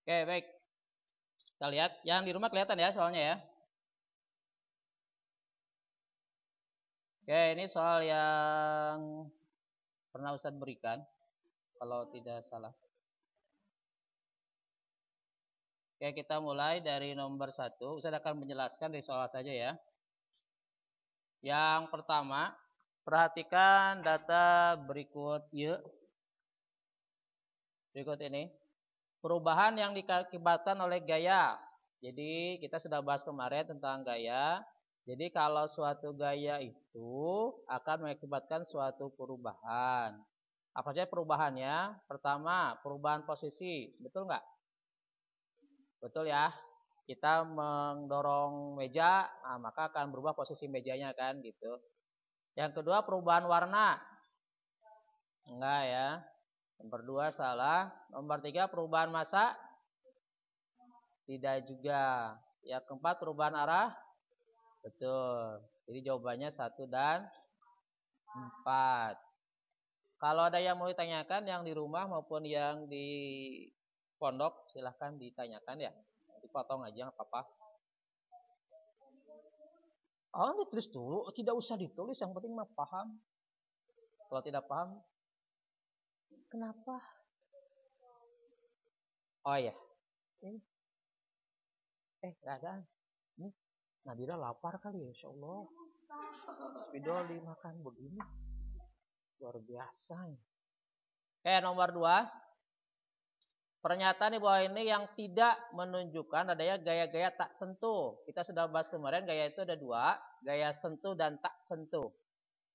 Oke, baik. Kita lihat. Yang di rumah kelihatan ya soalnya ya. Oke, ini soal yang pernah Ustadz berikan. Kalau tidak salah. Oke, kita mulai dari nomor 1. Ustadz akan menjelaskan dari soal saja ya. Yang pertama, perhatikan data berikut ya. Berikut ini. Perubahan yang diakibatkan oleh gaya. Jadi kita sudah bahas kemarin tentang gaya. Jadi kalau suatu gaya itu akan mengakibatkan suatu perubahan. Apa saja perubahannya? Pertama, perubahan posisi. Betul nggak? Betul ya. Kita mendorong meja, maka akan berubah posisi mejanya kan gitu. Yang kedua, perubahan warna. Enggak ya. Nomor 2 salah. Nomor 3 perubahan massa. Tidak juga. Yang keempat perubahan arah. Betul. Jadi jawabannya 1 dan 4. Kalau ada yang mau ditanyakan yang di rumah maupun yang di pondok silahkan ditanyakan ya. Dipotong aja nggak apa-apa. Oh, ditulis dulu. Tidak usah ditulis. Yang penting mah paham. Kalau tidak paham, kenapa? Oh iya. Ini. Gak ada. Ini Nadira lapar kali ya, Insya Allah. Spidol dimakan begini. Luar biasa. Nomor 2. Pernyataan di bawah ini yang tidak menunjukkan adanya gaya-gaya tak sentuh. Kita sudah bahas kemarin gaya itu ada 2. Gaya sentuh dan tak sentuh.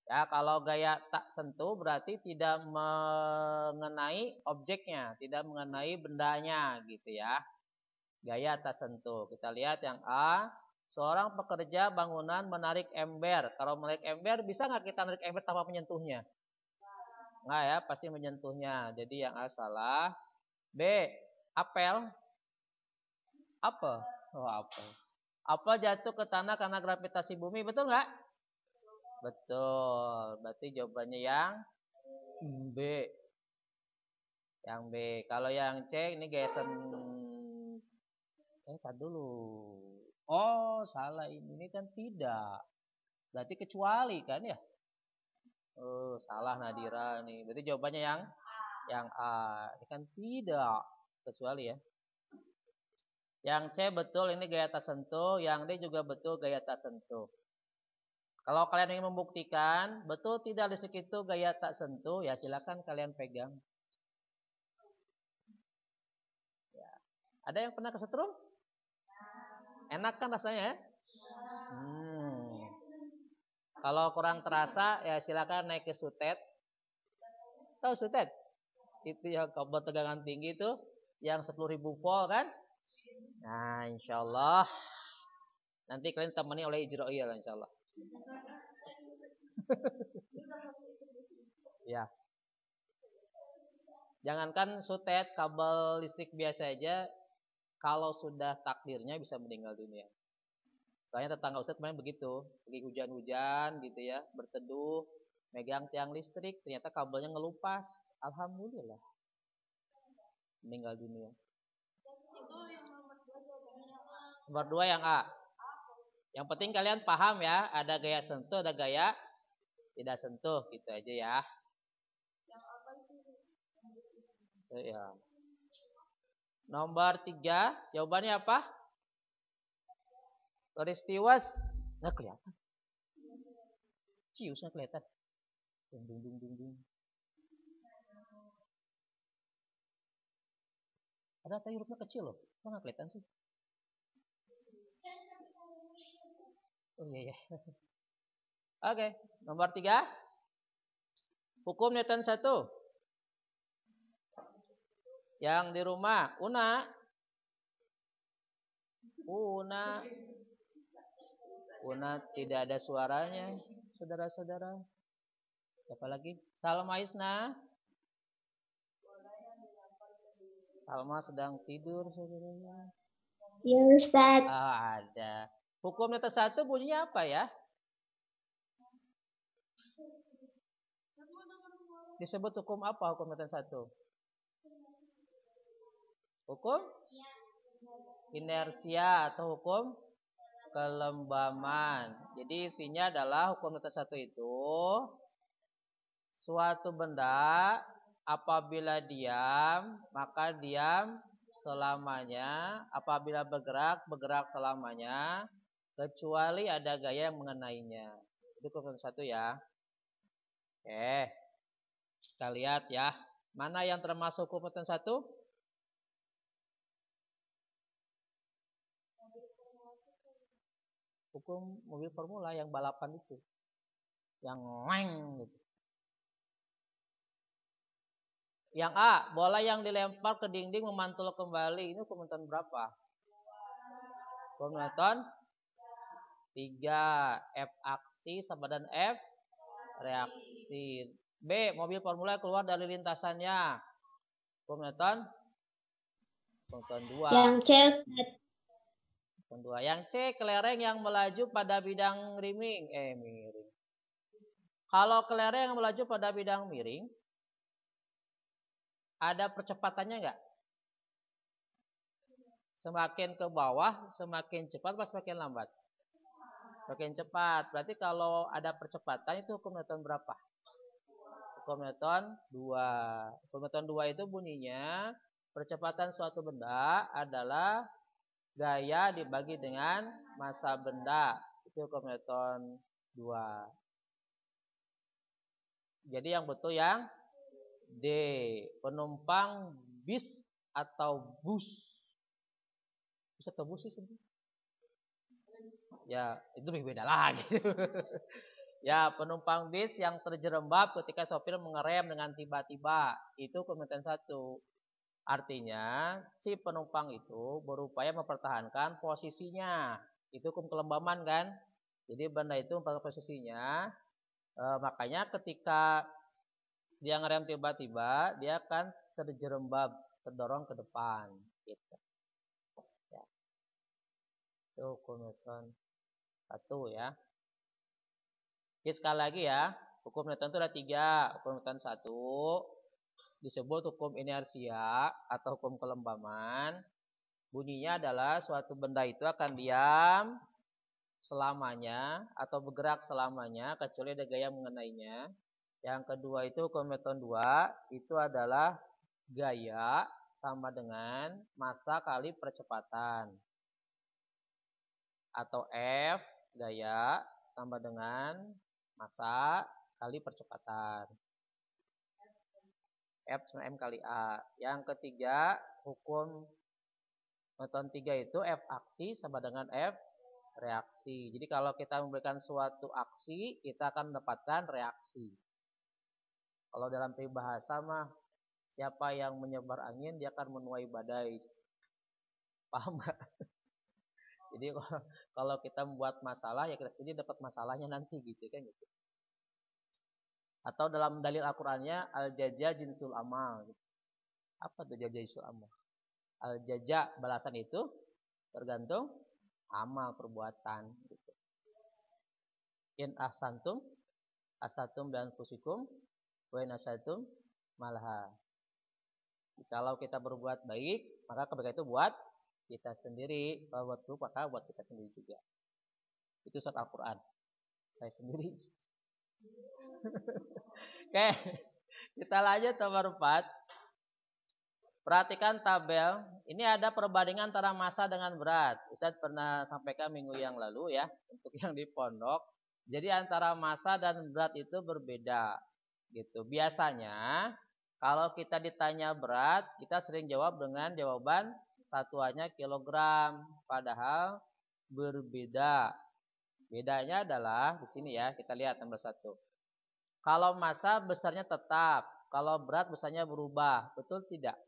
Ya, kalau gaya tak sentuh berarti tidak mengenai objeknya, tidak mengenai bendanya gitu ya. Gaya tak sentuh. Kita lihat yang A. Seorang pekerja bangunan menarik ember. Kalau menarik ember, bisa nggak kita menarik ember tanpa menyentuhnya? Nggak ya, pasti menyentuhnya. Jadi yang A salah. B. Apel. Apel. Oh, apel. Apel jatuh ke tanah karena gravitasi bumi. Betul nggak? Betul. Berarti jawabannya yang B. Yang B. Kalau yang C ini gaya Tadi dulu. Oh, salah ini kan tidak. Berarti kecuali kan ya? Oh, salah Nadira nih. Berarti jawabannya yang A. Ini kan tidak kecuali ya. Yang C betul ini gaya tak sentuh, yang D juga betul gaya tak sentuh. Kalau kalian ingin membuktikan betul tidak listrik itu gaya tak sentuh, ya silakan kalian pegang. Ya. Ada yang pernah kesetrum? Enak kan rasanya ya? Kalau kurang terasa ya silakan naik ke sutet. Tahu sutet? Itu yang kabel tegangan tinggi itu yang 10.000 volt kan? Nah, insyaallah nanti kalian temani oleh Ijroil insyaallah. Ya. Jangankan sutet, kabel listrik biasa aja kalau sudah takdirnya bisa meninggal dunia. Soalnya tetangga Ustadz kemarin begitu, lagi hujan-hujan gitu ya, berteduh, megang tiang listrik, ternyata kabelnya ngelupas. Alhamdulillah. Meninggal dunia. Nomor 2 yang A. Yang penting kalian paham ya, ada gaya sentuh, ada gaya tidak sentuh, gitu aja ya. Ya. Nomor 3, jawabannya apa? Peristiwa nggak kelihatan. Ciusnya kelihatan. Dung dung dung dung dung. Ada tadi hurufnya kecil loh. Kok nggak kelihatan sih? Oh iya. Oke, nomor 3. Hukum Newton 1. Yang di rumah, Una. Una tidak ada suaranya, saudara-saudara. Siapa lagi? Salma Isna. Salma sedang tidur, saudara. Ya, Ustaz. Ada. Hukum Newton 1 bunyinya apa ya? Disebut hukum apa hukum Newton 1? Hukum inersia atau hukum kelembaman. Jadi intinya adalah hukum Newton 1 itu suatu benda apabila diam maka diam selamanya, apabila bergerak bergerak selamanya, kecuali ada gaya yang mengenainya. Itu hukum Newton 1 ya. Oke. Kita lihat ya. Mana yang termasuk hukum Newton 1? Hukum mobil formula yang balapan itu. Yang weng gitu. Yang A, bola yang dilempar ke dinding memantul kembali. Ini hukum Newton berapa? Hukum Newton 3. F aksi sama dan F reaksi. B, mobil formula keluar dari lintasannya. Hukum Newton 2. Yang C. Hukum 2. Yang C, kelereng yang melaju pada bidang miring. Kalau kelereng yang melaju pada bidang miring, ada percepatannya enggak? Semakin ke bawah, semakin cepat atau semakin lambat? Semakin cepat. Berarti kalau ada percepatan itu hukum Newton berapa? Hukum Newton 2. Hukum Newton 2 itu bunyinya percepatan suatu benda adalah gaya dibagi dengan massa benda. Itu hukum Newton 2. Jadi yang betul yang D. Penumpang bis atau bus. Bis atau bus sih sebenarnya? Ya, itu lebih beda lagi. Ya, penumpang bis yang terjerembab ketika sopir mengerem dengan tiba-tiba. Itu hukum Newton 1. Artinya, si penumpang itu berupaya mempertahankan posisinya. Itu hukum kelembaman kan? Jadi benda itu mempertahankan posisinya. Makanya ketika dia ngerem tiba-tiba, dia akan terjerembab, terdorong ke depan. Gitu. Ya. Itu hukum Newton 1 ya. Oke, sekali lagi ya. Hukum Newton itu ada 3. Hukum Newton 1 disebut hukum inersia atau hukum kelembaman. Bunyinya adalah suatu benda itu akan diam selamanya atau bergerak selamanya kecuali ada gaya mengenainya. Yang kedua itu hukum Newton 2 itu adalah gaya sama dengan massa kali percepatan. Atau F gaya sama dengan massa kali percepatan. F sama M kali A. Yang ketiga, hukum Newton 3 itu F aksi sama dengan F reaksi. Jadi kalau kita memberikan suatu aksi, kita akan mendapatkan reaksi. Kalau dalam peribahasa mah, siapa yang menyebar angin, dia akan menuai badai. Paham gak? Jadi kalau kita membuat masalah, ya kita jadi dapat masalahnya nanti gitu kan gitu. Atau dalam dalil Al-Qur'annya al-jaza jinsul amal. Apa tuh jaza jinsul amal? Al-jaza balasan itu tergantung amal perbuatan gitu. In ahsantum asatum dan fusikum wa in asatum malaha. Kalau kita berbuat baik, maka kebaikan itu buat kita sendiri. Kalau buat buruk, maka buat kita sendiri juga. Itu surat Al-Qur'an. Saya sendiri. Oke, kita lanjut nomor 4. Perhatikan tabel. Ini ada perbandingan antara massa dengan berat. Ustaz pernah sampaikan minggu yang lalu ya, untuk yang di pondok. Jadi antara massa dan berat itu berbeda. Gitu. Biasanya kalau kita ditanya berat, kita sering jawab dengan jawaban satuannya kilogram. Padahal berbeda. Bedanya adalah di sini ya, kita lihat nomor 1. Kalau massa besarnya tetap, kalau berat besarnya berubah, betul tidak?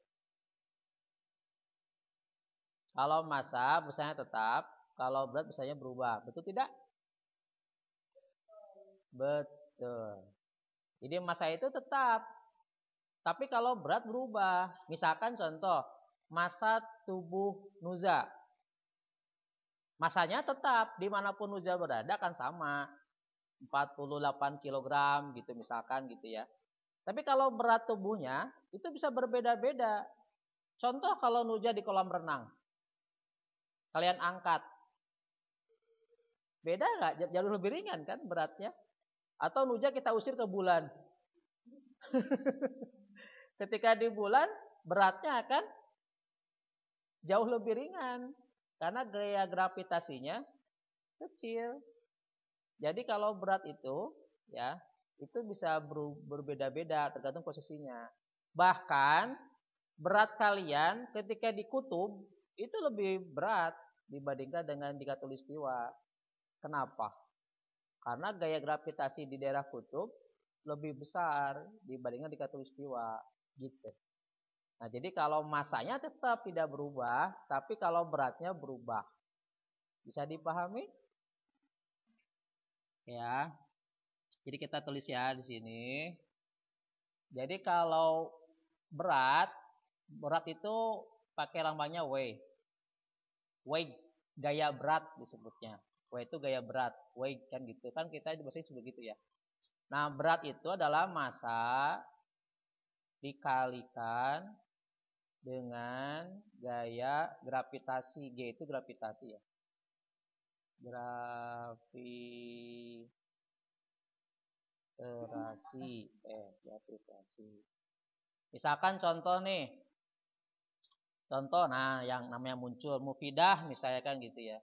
Kalau massa besarnya tetap, kalau berat besarnya berubah, betul tidak? Betul. Jadi massa itu tetap, tapi kalau berat berubah. Misalkan contoh, massa tubuh Nuza, massanya tetap dimanapun Nuza berada kan sama. 48 kg gitu misalkan gitu ya. Tapi kalau berat tubuhnya itu bisa berbeda-beda. Contoh kalau Nuja di kolam renang. Kalian angkat. Beda nggak? Jauh lebih ringan kan beratnya? Atau Nuja kita usir ke bulan. Ketika di bulan beratnya akan jauh lebih ringan. Karena gaya gravitasinya kecil. Jadi kalau berat itu ya, itu bisa berbeda-beda tergantung posisinya. Bahkan berat kalian ketika di kutub itu lebih berat dibandingkan dengan di khatulistiwa. Kenapa? Karena gaya gravitasi di daerah kutub lebih besar dibandingkan di khatulistiwa gitu. Nah, jadi kalau masanya tetap tidak berubah, tapi kalau beratnya berubah. Bisa dipahami? Ya. Jadi kita tulis ya di sini. Jadi kalau berat itu pakai lambangnya W. W gaya berat disebutnya. W itu gaya berat. W kan gitu kan, kita biasanya sebut gitu ya. Nah, berat itu adalah massa dikalikan dengan gaya gravitasi. G itu gravitasi ya. Gravitasi. Misalkan contoh nih. Contoh, nah yang namanya muncul mufidah misalnya kan gitu ya.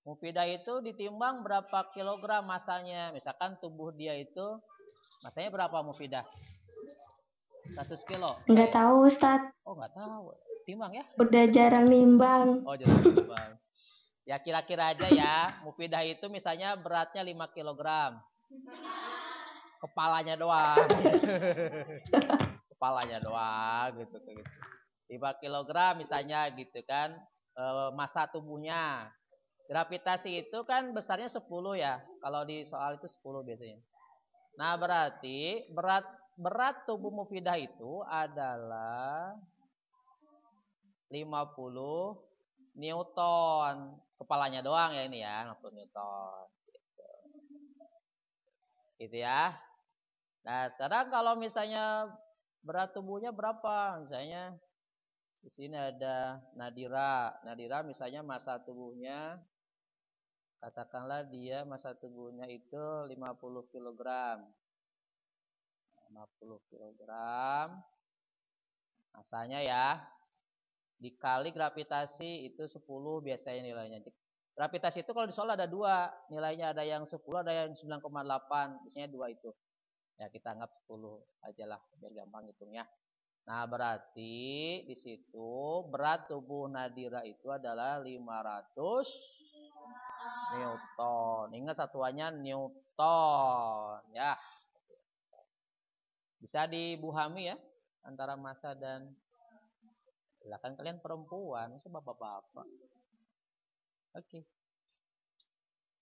Mufidah itu ditimbang berapa kilogram masanya. Misalkan tubuh dia itu masanya berapa mufidah? 100 kilo. Enggak tahu Ustadz. Oh enggak tahu. Timbang ya? Udah jarang nimbang. Oh jarang nimbang. Ya kira-kira aja ya. Mufidah itu misalnya beratnya 5 kilogram. Kepalanya doang. Kepalanya doang gitu. 5 kilogram misalnya gitu kan. Massa tubuhnya. Gravitasi itu kan besarnya 10 ya. Kalau di soal itu 10 biasanya. Nah berarti berat tubuh mufidah itu adalah 50 Newton. Kepalanya doang ya ini ya, 50 Newton. Gitu ya. Nah sekarang kalau misalnya berat tubuhnya berapa? Misalnya di sini ada Nadira. Nadira misalnya massa tubuhnya, katakanlah dia massa tubuhnya itu 50 kg. 50 kg. Massanya ya. Dikali gravitasi itu 10 biasanya nilainya. Gravitasi itu kalau di soal ada 2 nilainya, ada yang 10, ada yang 9,8, biasanya 2 itu. Ya kita anggap 10 aja lah biar gampang hitungnya. Nah berarti di situ berat tubuh Nadira itu adalah 500 Newton. Ingat satuannya Newton ya. Bisa dibuhami ya antara massa dan, silakan kalian perempuan, masa bapak-bapak. Oke.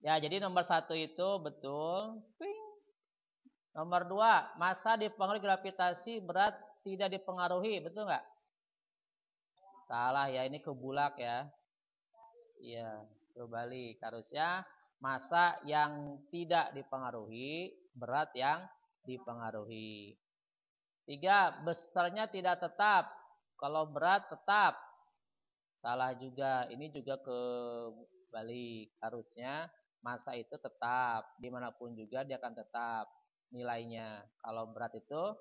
Ya, jadi nomor 1 itu betul. Nomor 2, massa dipengaruhi gravitasi, berat tidak dipengaruhi, betul nggak? Salah ya, ini kebulak ya. Iya, kebalik. Harusnya massa yang tidak dipengaruhi, berat yang dipengaruhi. 3, besarnya tidak tetap. Kalau berat tetap. Salah juga. Ini juga kebalik. Harusnya massa itu tetap. Dimanapun juga dia akan tetap nilainya. Kalau berat itu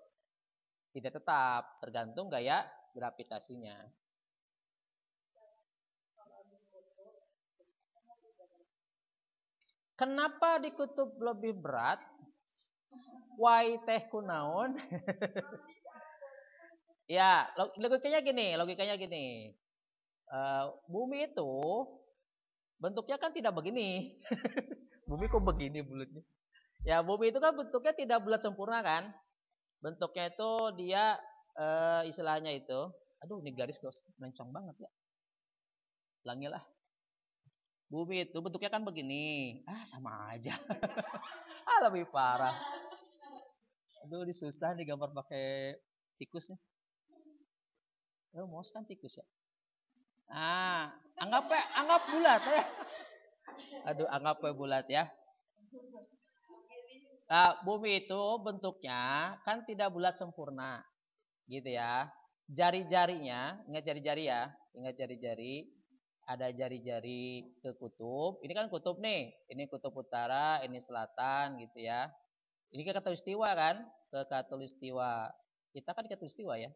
tidak tetap. Tergantung gaya gravitasinya. Kenapa di kutub lebih berat? Why teh kunaon? Ya, logikanya gini. Bumi itu bentuknya kan tidak begini. Bumi kok begini bulatnya? Ya, bumi itu kan bentuknya tidak bulat sempurna kan? Bentuknya itu dia istilahnya itu, aduh ini garis kok mencong banget ya. Ulangilah. Bumi itu bentuknya kan begini. Sama aja. Lebih parah. Aduh, ini susah nih gambar pakai tikusnya. Mouse kan tikus ya. Anggap bulat ya. Aduh, anggap bulat ya. Nah, bumi itu bentuknya kan tidak bulat sempurna. Gitu ya. jari-jarinya, ingat jari-jari ya, ingat jari-jari, ada jari-jari ke kutub. Ini kan kutub nih, ini kutub utara, ini selatan gitu ya. Ini ke khatulistiwa kan, ke khatulistiwa. Kita kan ke khatulistiwa ya.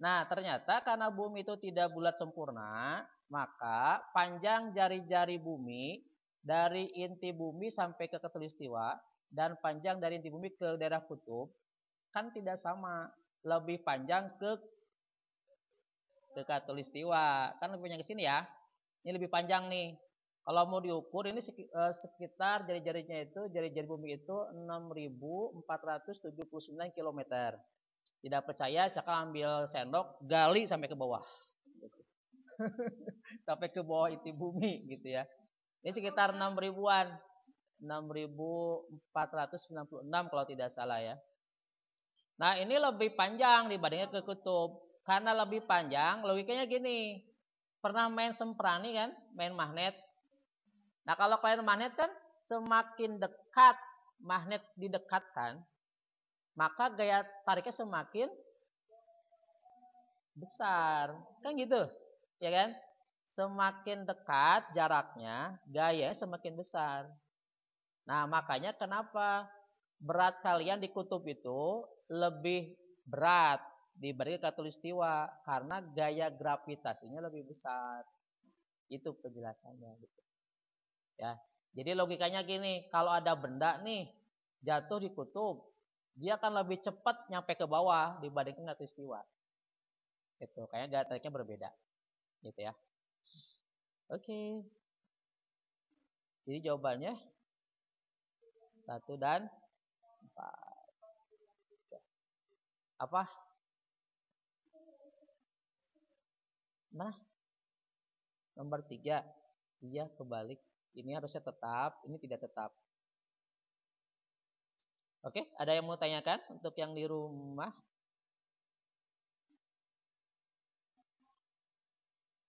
Nah, ternyata karena bumi itu tidak bulat sempurna, maka panjang jari-jari bumi dari inti bumi sampai ke khatulistiwa dan panjang dari inti bumi ke daerah kutub kan tidak sama. Lebih panjang ke khatulistiwa. Kan lebih panjang ke sini ya. Ini lebih panjang nih. Kalau mau diukur ini sekitar jari-jarinya itu, jari-jari bumi itu 6.479 km. Tidak percaya, silakan ambil sendok, gali sampai ke bawah. Sampai ke bawah inti bumi gitu ya. Ini sekitar 6 ribuan. 6.496 kalau tidak salah ya. Nah, ini lebih panjang dibandingnya ke kutub. Karena lebih panjang, logikanya gini. Pernah main semprani kan? Main magnet. Nah, kalau kalian magnet kan semakin dekat magnet didekatkan, maka gaya tariknya semakin besar. Kan gitu. Ya kan? Semakin dekat jaraknya, gaya semakin besar. Nah, makanya kenapa berat kalian di kutub itu lebih berat dibanding khatulistiwa karena gaya gravitasinya lebih besar. Itu penjelasannya gitu. Ya. Jadi logikanya gini, kalau ada benda nih jatuh di kutub, dia akan lebih cepat nyampe ke bawah dibandingkan khatulistiwa. Gitu. Kayaknya gaya tariknya berbeda. Gitu ya. Oke. Jadi jawabannya 1 dan 4. Apa? Nah, nomor 3. Iya, kebalik. Ini harusnya tetap, ini tidak tetap. Oke, ada yang mau tanyakan untuk yang di rumah?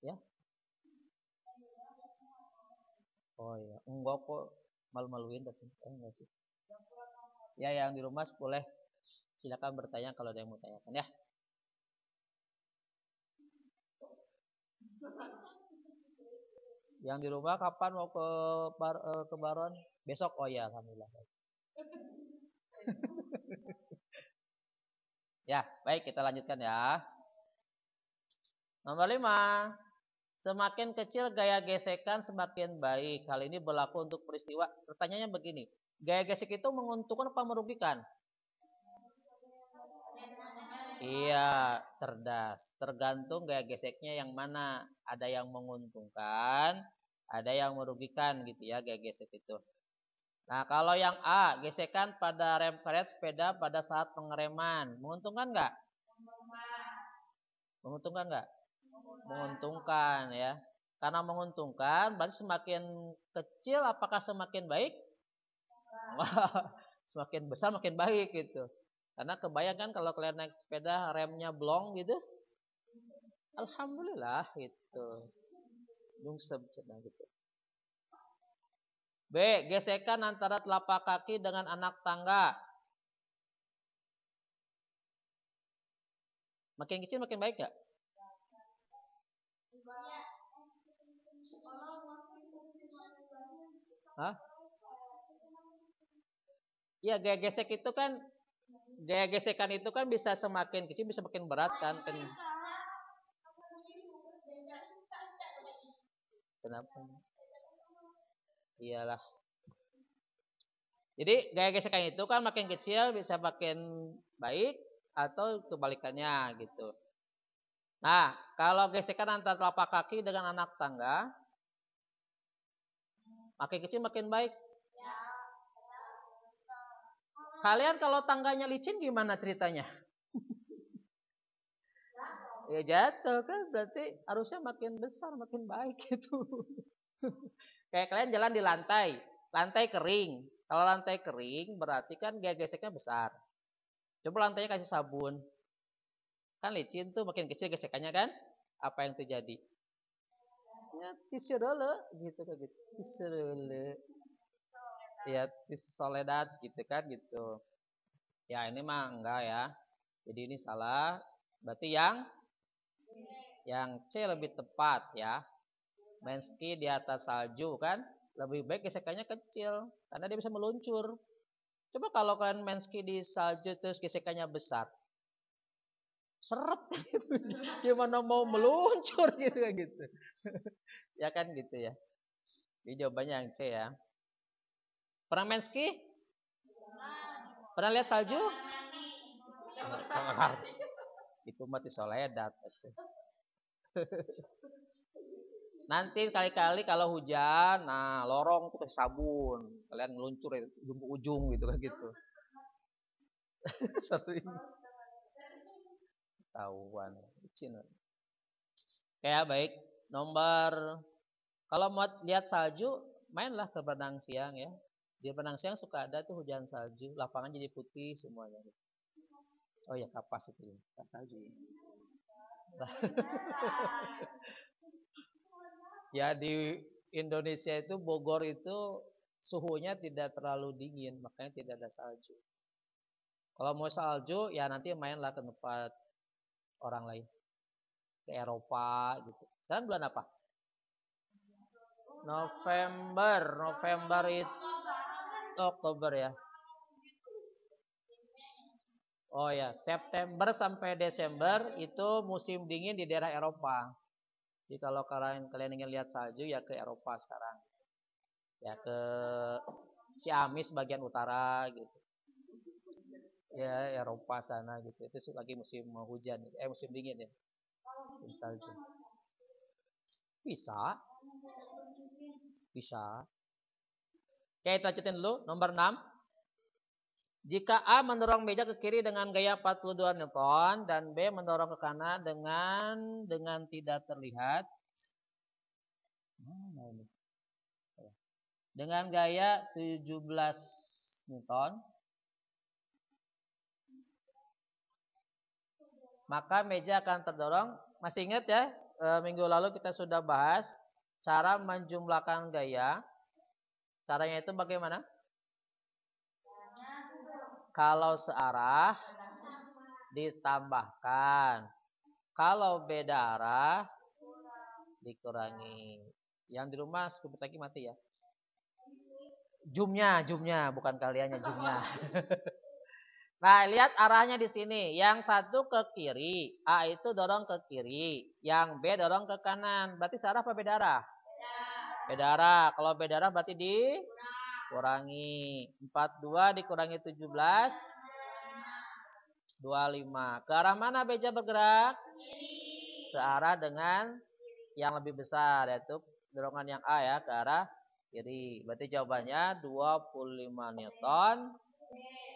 Ya. Oh iya, enggak kok, malu-maluin tapi enggak sih. Ya, yang di rumah boleh silakan bertanya kalau ada yang mau tanyakan ya. Yang di rumah kapan mau ke Baron? Besok. Oh ya, alhamdulillah. Ya, baik kita lanjutkan ya. Nomor 5. Semakin kecil gaya gesekan semakin baik. Hal ini berlaku untuk peristiwa. Pertanyaannya begini. Gaya gesek itu menguntungkan apa merugikan? Iya, cerdas. Tergantung gaya geseknya yang mana. Ada yang menguntungkan, ada yang merugikan gitu ya gaya gesek itu. Nah, kalau yang A, gesekan pada rem karet sepeda pada saat pengereman. Menguntungkan nggak? Menguntungkan nggak? Menguntungkan ya. Karena menguntungkan, berarti semakin kecil apakah semakin baik? Semakin besar makin baik gitu. Karena kebayang kan kalau kalian naik sepeda remnya blong gitu. Alhamdulillah gitu. Nyungsep gitu. B. Gesekan antara telapak kaki dengan anak tangga. Makin kecil makin baik gak? Hah? Iya, gaya gesek itu kan, gaya gesekan itu kan bisa semakin kecil bisa makin berat kan? Kenapa? Iyalah. Jadi gaya gesekan itu kan makin kecil bisa makin baik atau kebalikannya gitu. Nah, kalau gesekan antara telapak kaki dengan anak tangga, makin kecil makin baik. Kalian kalau tangganya licin gimana ceritanya? Ya jatuh kan, berarti harusnya makin besar makin baik gitu. Kayak kalian jalan di lantai, lantai kering. Kalau lantai kering berarti kan gaya geseknya besar. Coba lantainya kasih sabun, kan licin tuh, makin kecil gesekannya kan? Apa yang terjadi? Ya tisurele gitu kan gitu. Tisurele. Ya soledad gitu kan gitu. Ya ini mah enggak ya. Jadi ini salah. Berarti yang C lebih tepat ya. Main ski di atas salju kan lebih baik gesekannya kecil karena dia bisa meluncur. Coba kalau kalian main ski di salju terus gesekannya besar, seret gitu. Gimana mau meluncur gitu kan gitu. Ya kan gitu ya. Jadi jawabannya yang C ya. Pernah main ski? Pernah lihat salju? Itu mati soledat. Nanti kali-kali kalau hujan, nah lorong tuh kasih sabun, kalian meluncur ya, ujung ke ujung gitu kan gitu. Sering tahuan. Kayak baik. Nomor kalau mau lihat salju, mainlah ke Padang Siang ya. Di Padang Siang suka ada tuh hujan salju, lapangan jadi putih semuanya. Oh ya kapas itu ya, salju. Ya di Indonesia itu Bogor itu suhunya tidak terlalu dingin, makanya tidak ada salju. Kalau mau salju ya nanti mainlah ke tempat orang lain, ke Eropa gitu. Sekarang bulan apa? November itu Oktober ya. Oh ya, September sampai Desember itu musim dingin di daerah Eropa. Jadi kalau kalian ingin lihat salju ya ke Eropa sekarang. Ya ke Ciamis bagian utara gitu. Ya Eropa sana gitu. Itu lagi musim hujan, musim dingin ya. Musim salju. Bisa. Oke, kita lanjutin dulu. Nomor 6. Jika A mendorong meja ke kiri dengan gaya 42 Newton dan B mendorong ke kanan dengan tidak terlihat dengan gaya 17 Newton, maka meja akan terdorong. Masih ingat ya, minggu lalu kita sudah bahas cara menjumlahkan gaya. Caranya itu bagaimana? Kalau searah ditambahkan, kalau beda arah dikurangi. Yang di rumah sebentar lagi mati ya. Jumnya bukan kaliannya, jumnya. Nah, lihat arahnya di sini. Yang satu ke kiri, A itu dorong ke kiri, yang B dorong ke kanan. Berarti searah apa beda arah? Beda arah. Kalau beda arah berarti dikurangi. 42 dikurangi 17 25. Ke arah mana beja bergerak? Searah dengan yang lebih besar, yaitu dorongan yang A ya, ke arah kiri. Berarti jawabannya 25 Newton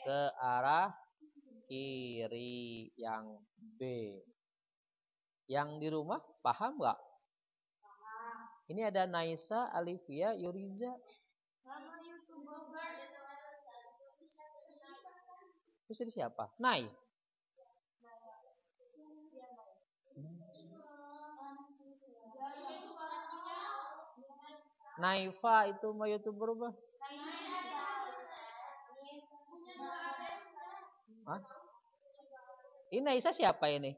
ke arah kiri yang B. Yang di rumah paham nggak? Ini ada Naisa, Alivia, Yuriza. Terus ini siapa? Nai. Naifa itu mau YouTuber apa? Hah? Ini Naisa siapa ini?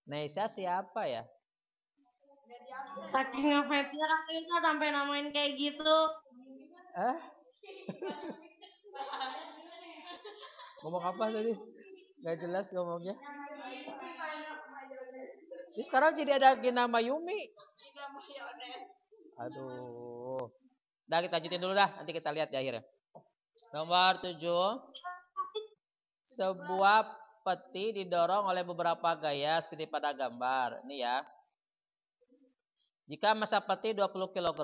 Naisa siapa ya? Saking ngefansnya kan kita sampai namain kayak gitu. Ngomong apa tadi? Gak jelas ngomongnya. Ini sekarang jadi ada Gina Mayumi. Aduh. Udah kita lanjutin dulu dah. Nanti kita lihat di akhirnya. Nomor 7. Sebuah peti didorong oleh beberapa gaya seperti pada gambar. Ini ya. Jika massa peti 20 kg,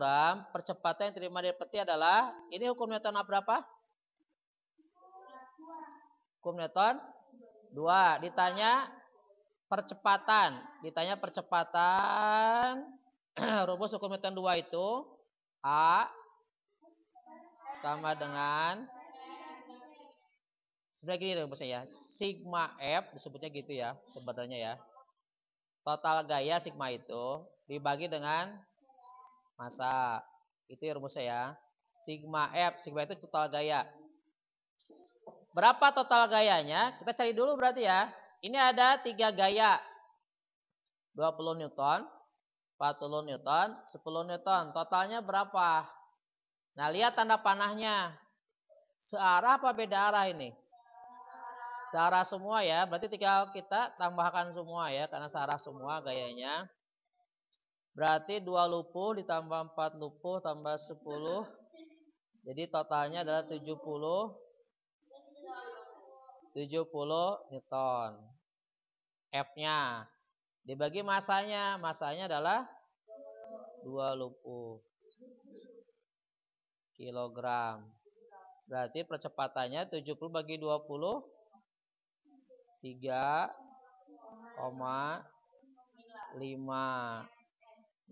percepatan yang terima dari peti adalah, ini hukum Newton berapa? Hukum Newton 2. Ditanya percepatan. Rumus hukum Newton 2 itu A sama dengan, sebenarnya gini rumusnya ya, sigma F disebutnya gitu ya sebenarnya ya. Total gaya sigma itu dibagi dengan massa. Itu rumusnya ya. Sigma F, sigma itu total gaya. Berapa total gayanya? Kita cari dulu berarti ya. Ini ada 3 gaya. 20 Newton, 40 Newton, 10 Newton. Totalnya berapa? Nah, lihat tanda panahnya. Searah apa beda arah ini? Searah semua ya. Berarti tinggal kita tambahkan semua ya. Karena searah semua gayanya. Berarti 2 lupuh ditambah 4 lupuh tambah 10. Jadi totalnya adalah 70 Newton. F-nya. Dibagi masanya. Masanya adalah 2 lupuh kilogram. Berarti percepatannya 70 bagi 20. 3,5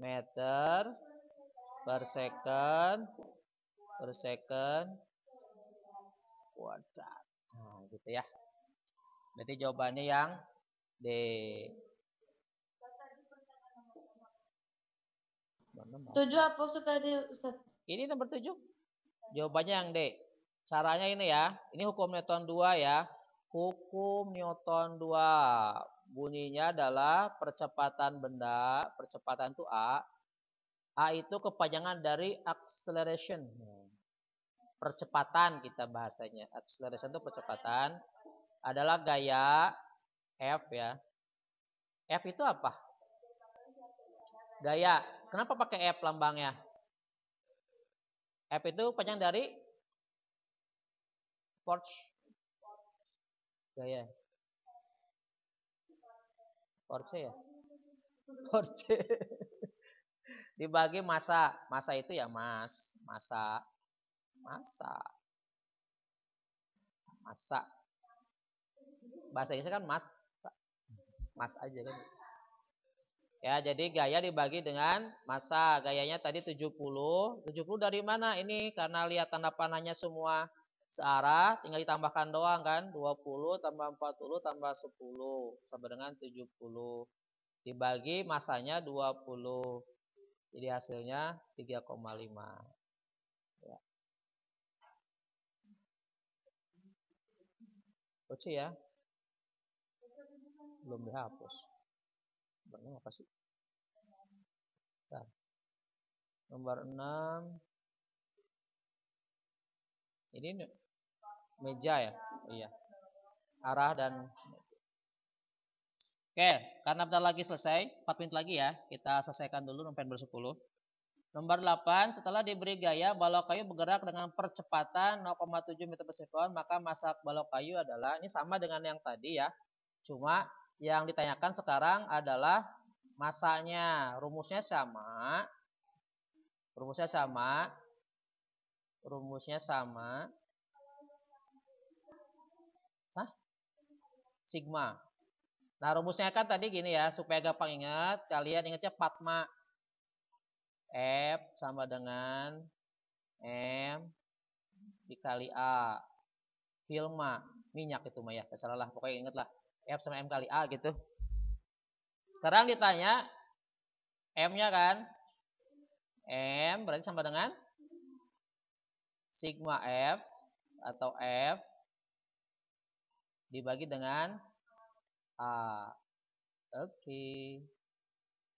meter per second kuadrat. Nah, gitu ya. Berarti jawabannya yang D. Tujuh apa Ustaz tadi Ustaz? Ini nomor 7. Jawabannya yang D. Caranya ini ya. Ini hukum Newton 2 ya. Hukum Newton 2. Bunyinya adalah percepatan benda. Percepatan itu A. A itu kepanjangan dari acceleration. Percepatan kita bahasanya. Acceleration itu percepatan. Adalah gaya F ya. F itu apa? Gaya. Kenapa pakai F lambangnya? F itu panjang dari force. Gaya. Force ya? Force. Dibagi massa. Massa itu ya mas. Massa. Bahasa Inggrisnya kan mas. Mas aja kan. Ya, jadi gaya dibagi dengan massa. Gayanya tadi 70. 70 dari mana? Ini karena lihat tanda panahnya semua searah, tinggal ditambahkan doang kan. 20 tambah 40 tambah 10 sama dengan 70. Dibagi masanya 20. Jadi hasilnya 3,5. Ya. Oke ya. Belum dihapus. Nomor apa sih? Bentar. Nomor 6. Ini meja ya? Oh, iya. Arah dan Oke, karena bentar lagi selesai, 4 menit lagi ya. Kita selesaikan dulu sampai nomor 10. Nomor 8, setelah diberi gaya balok kayu bergerak dengan percepatan 0,7 meter per sekon, maka massa balok kayu adalah, ini sama dengan yang tadi ya. Cuma yang ditanyakan sekarang adalah massanya. Rumusnya sama. Hah? Sigma. Nah, rumusnya kan tadi gini ya, supaya gampang ingat, kalian ingatnya Fatma. F sama dengan M dikali A. Filma, minyak itu mah ya, terserah lah, pokoknya ingatlah. F sama M kali A gitu. Sekarang ditanya M-nya kan. M berarti sama dengan sigma F atau F dibagi dengan A. Oke.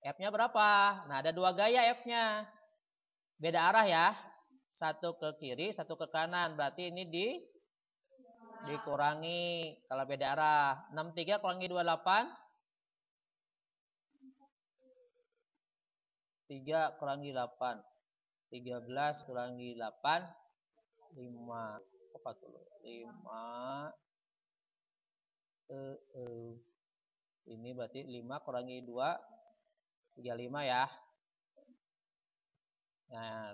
F-nya berapa? Nah, ada 2 gaya F-nya. Beda arah ya. Satu ke kiri, satu ke kanan. Berarti ini dikurangi. Kalau beda arah. 63 kurangi 28. 3 kurangi 8. 13 kurangi 8. 5. 5. Ini berarti 5 kurangi 2. 35 ya. Nah,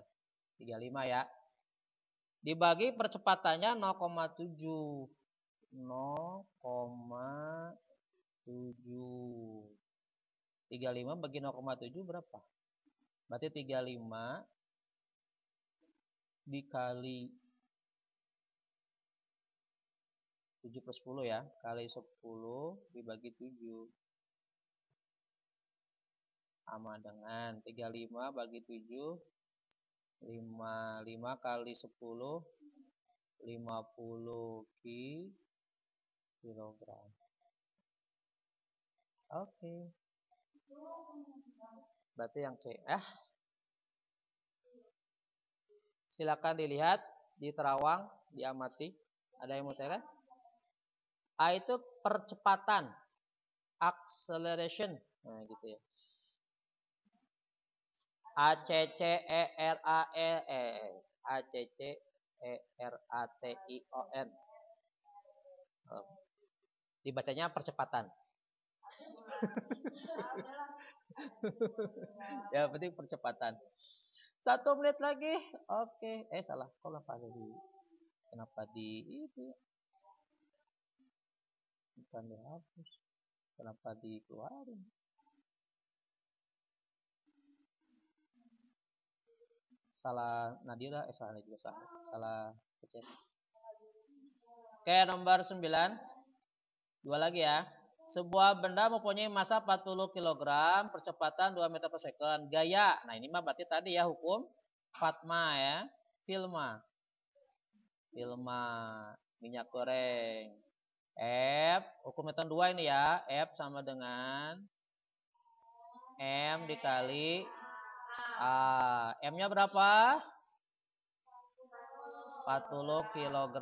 35 ya. Dibagi percepatannya 0,7. 0,7. 35 bagi 0,7 berapa? Berarti 35 dikali 7 per 10 ya. Kali 10 dibagi 7. Sama dengan 35 bagi 7. 5 kali 10. 50 kilogram. Oke. Berarti yang C. Silakan dilihat di terawang, diamati. Ada yang mau tanya? A itu percepatan, acceleration. Nah, gitu ya. A C C E R A E A C C E R A T I O N. Dibacanya percepatan. Ya, penting percepatan. 1 menit lagi. Oke. Salah. Kenapa di itu? Bukan dihapus. Kenapa dikeluarin? Salah Nadira. Salah juga salah. Salah pencet. Oke, nomor 9. 2 lagi ya. Sebuah benda mempunyai massa 40 kg, percepatan 2 meter per second. Gaya. Nah, ini mah berarti tadi ya hukum Fatma ya. Filma. Minyak goreng. F, hukum Newton 2 ini ya. F sama dengan M dikali A. M-nya berapa? 40 kg.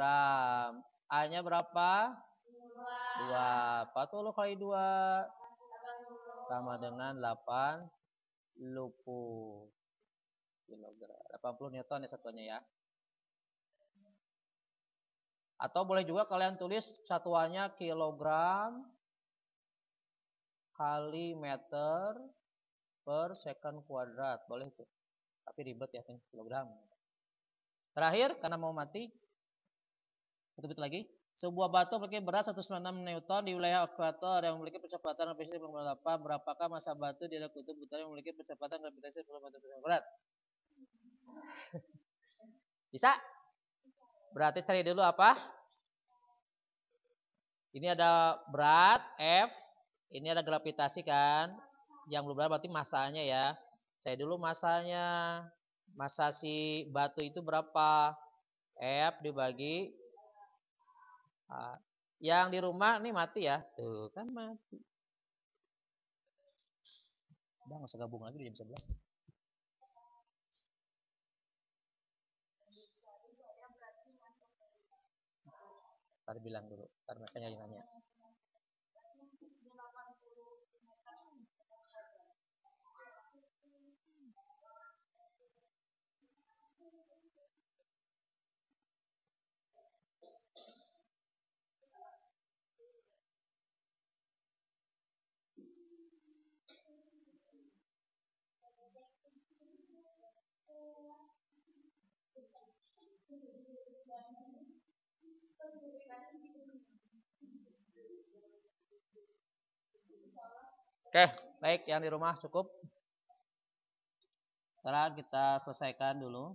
A-nya berapa? 2. 40 kali 2 sama dengan 80 kilogram. 80 Newton ya satuannya ya. Atau boleh juga kalian tulis satuannya kilogram kali meter per second kuadrat. Boleh tuh. Tapi ribet ya kilogram. Terakhir karena mau mati. Betul-betul lagi. Sebuah batu memiliki berat 196 Newton di wilayah ekuator yang memiliki percepatan gravitasi 48. Berapakah massa batu di dalam kutub utara yang memiliki percepatan gravitasi 10 meter per berat? Bisa? Berarti cari dulu apa? Ini ada berat F, ini ada gravitasi kan? Yang belum berat berarti massanya ya. Cari dulu massanya. Massa si batu itu berapa? F dibagi yang di rumah nih mati ya. Tuh kan mati. Udah nggak usah gabung lagi di jam 11. Tadi bilang dulu, ntar mereka nanya. Oke, baik yang di rumah cukup. Sekarang kita selesaikan dulu.